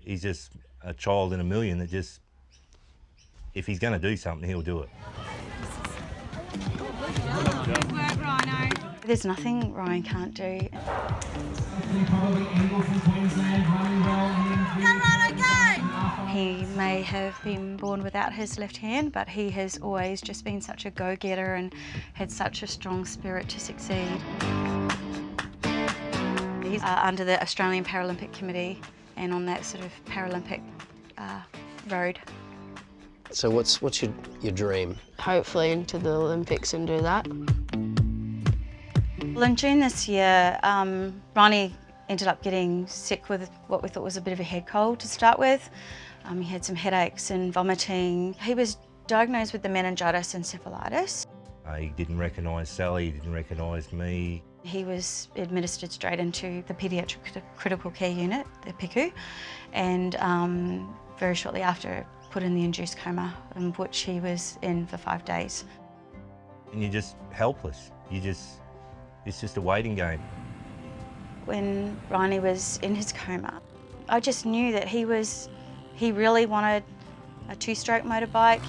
he's just a child in a million that just, if he's going to do something, he'll do it. Good work, Rhino. There's nothing Ryan can't do. He may have been born without his left hand, but he has always just been such a go-getter and had such a strong spirit to succeed. He's under the Australian Paralympic Committee and on that sort of Paralympic road. So what's your dream? Hopefully into the Olympics and do that. Well, in June this year, Ronnie ended up getting sick with what we thought was a bit of a head cold to start with. He had some headaches and vomiting. He was diagnosed with the meningitis encephalitis. He didn't recognise Sally, he didn't recognise me. He was administered straight into the paediatric critical care unit, the PICU, and very shortly after put in the induced coma, in which he was in for 5 days. And you're just helpless. It's just a waiting game. When Ronnie was in his coma, I just knew that he really wanted a 2-stroke motorbike.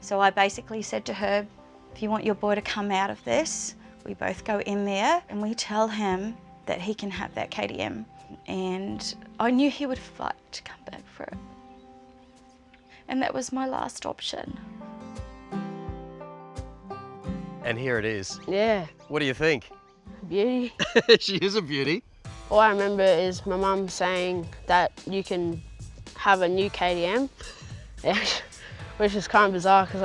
So I basically said to her, if you want your boy to come out of this, we both go in there and we tell him that he can have that KTM. And I knew he would fight to come back for it. And that was my last option. And here it is. Yeah. What do you think? Beauty. She is a beauty. All I remember is my mum saying that you can have a new KTM, which is kind of bizarre because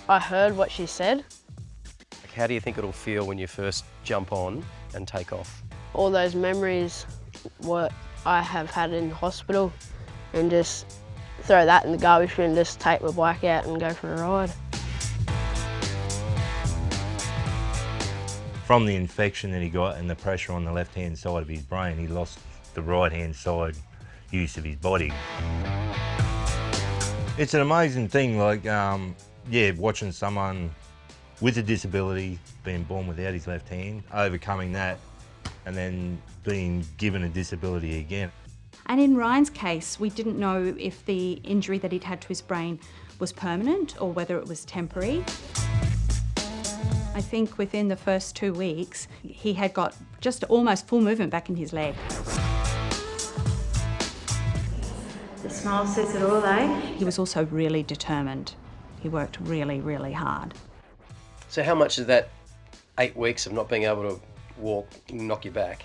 I heard what she said. How do you think it'll feel when you first jump on and take off? All those memories, what I have had in hospital, and just throw that in the garbage bin and just take my bike out and go for a ride. From the infection that he got and the pressure on the left-hand side of his brain, he lost the right-hand side use of his body. It's an amazing thing, like, yeah, watching someone with a disability, being born without his left hand, overcoming that, and then being given a disability again. And in Ryan's case, we didn't know if the injury that he'd had to his brain was permanent or whether it was temporary. I think within the first 2 weeks, he had got just almost full movement back in his leg. The smile says it all, eh? He was also really determined. He worked really, really hard. So how much did that 8 weeks of not being able to walk knock you back?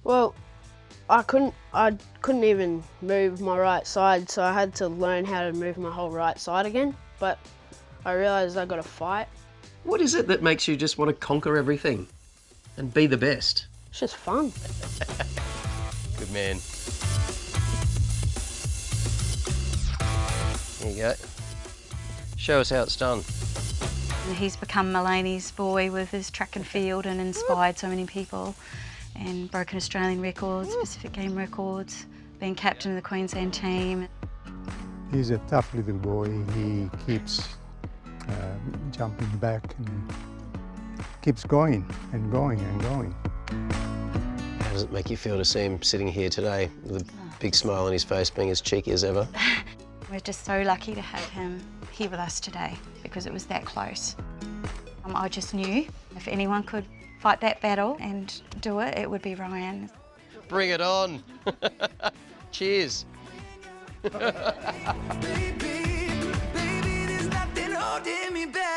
Well, I couldn't even move my right side, so I had to learn how to move my whole right side again. But I realised I got to fight. What is it that makes you just want to conquer everything and be the best? It's just fun. Good man. There you go. Show us how it's done. He's become Mulaney's boy with his track and field and inspired so many people and broken Australian records, Pacific Game records, being captain of the Queensland team. He's a tough little boy. He keeps jumping back and keeps going and going and going. How does it make you feel to see him sitting here today with a big smile on his face, being as cheeky as ever? We're just so lucky to have him here with us today because it was that close. I just knew if anyone could fight that battle and do it, it would be Ryan. Bring it on. Cheers. Baby, there's nothing holding me back.